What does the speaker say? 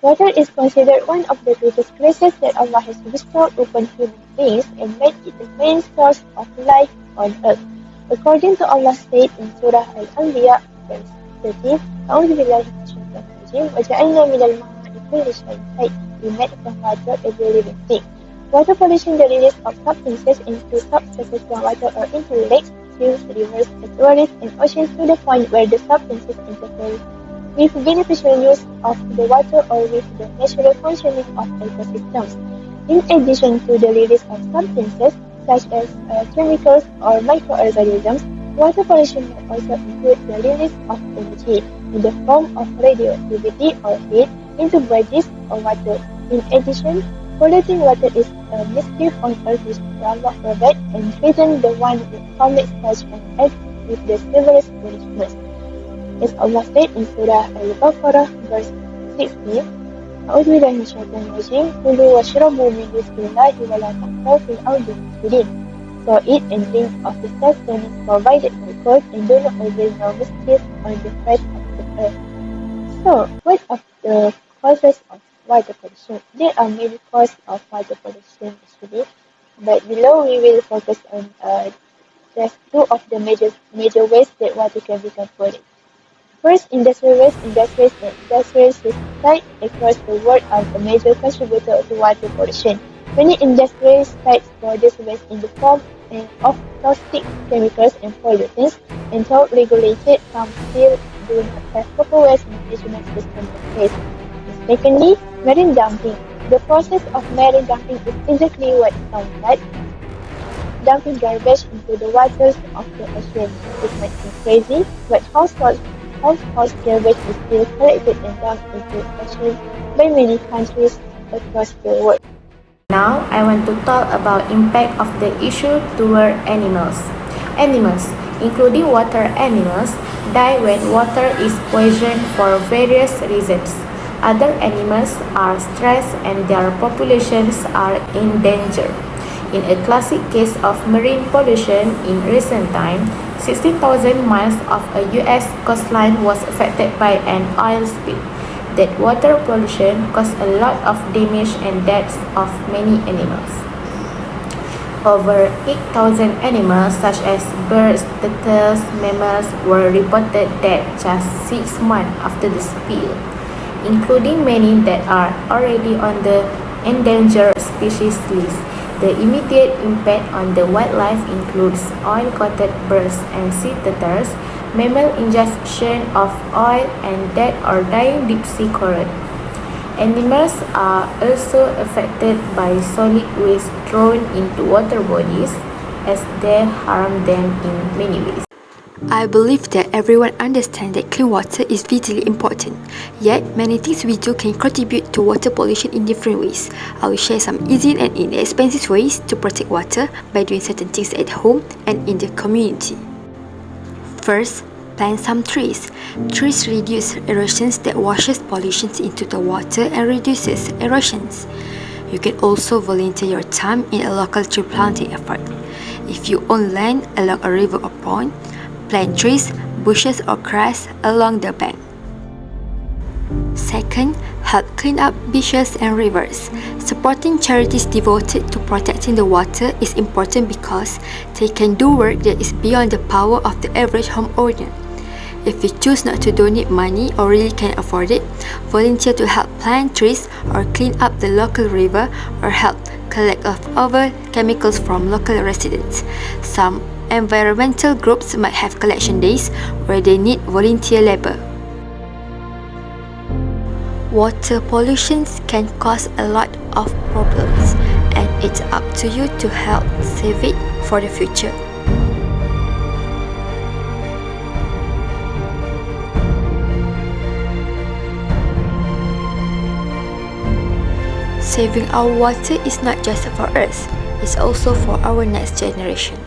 Water is considered one of the greatest graces that Allah has bestowed upon human beings and made it the main source of life on earth. According to Allah said in Surah Al-Anbiya, verse 13, أعوذ بالله من الشيطان الرجيم وجعلنا من الماء كل شيء حي. We made from water every living thing. Water pollution, the release of substances into subsurface groundwater or into lakes, streams, rivers, estuaries, and oceans to the point where the substances interfere with beneficial use of the water or with the natural functioning of ecosystems. In addition to the release of substances such as chemicals or microorganisms, water pollution may also include the release of energy in the form of radioactivity or heat into bodies or water. In addition, polluting water is a mischief on earth which Allah forbids and threatens the one who commits such an act with the severest punishment. As Allah said in Surah Al-Baqarah, verse 16, أعوذ بالله من الشيطان الرجيم كلوا واشربوا من رزق الله ولا تعثوا في الأرض مفسدين. So eat and drink of the sustenance provided by God and do not overdo no mischief on the face of the earth. So, what are the causes of water pollution? There are many causes of water pollution actually, but below we will focus on just two of the major ways that water can become polluted. First, industrial waste. Industries and industrial sites across the world are a major contributor to water pollution. Many industrial sites produce waste in the form of toxic chemicals and pollutants, and though regulated, some still do not have proper waste management system in place. Secondly, marine dumping. The process of marine dumping is exactly what it sounds like. Dumping garbage into the waters of the ocean. It might seem crazy, but household garbage is still collected and dumped into oceans by many countries across the world. Now, I want to talk about impact of the issue toward animals. Animals, including water animals, die when water is poisoned for various reasons. Other animals are stressed and their populations are in danger. In a classic case of marine pollution in recent times, 16,000 miles of a US coastline was affected by an oil spill. That water pollution caused a lot of damage and deaths of many animals. Over 8,000 animals such as birds, turtles, mammals were reported dead just 6 months after the spill, including many that are already on the endangered species list. The immediate impact on the wildlife includes oil-coated birds and sea turtles, mammal ingestion of oil, and dead or dying deep-sea coral. Animals are also affected by solid waste thrown into water bodies, as they harm them in many ways. I believe that everyone understands that clean water is vitally important. Yet, many things we do can contribute to water pollution in different ways. I will share some easy and inexpensive ways to protect water by doing certain things at home and in the community. First, plant some trees. Trees reduce erosions that washes pollutions into the water and reduces erosions. You can also volunteer your time in a local tree planting effort. If you own land along a river or pond, plant trees, bushes or grass along the bank. Second, help clean up beaches and rivers. Supporting charities devoted to protecting the water is important because they can do work that is beyond the power of the average homeowner. If you choose not to donate money or really can't afford it, volunteer to help plant trees or clean up the local river or help collect leftover chemicals from local residents. Some environmental groups might have collection days where they need volunteer labor. Water pollution can cause a lot of problems, and it's up to you to help save it for the future. Saving our water is not just for us, it's also for our next generation.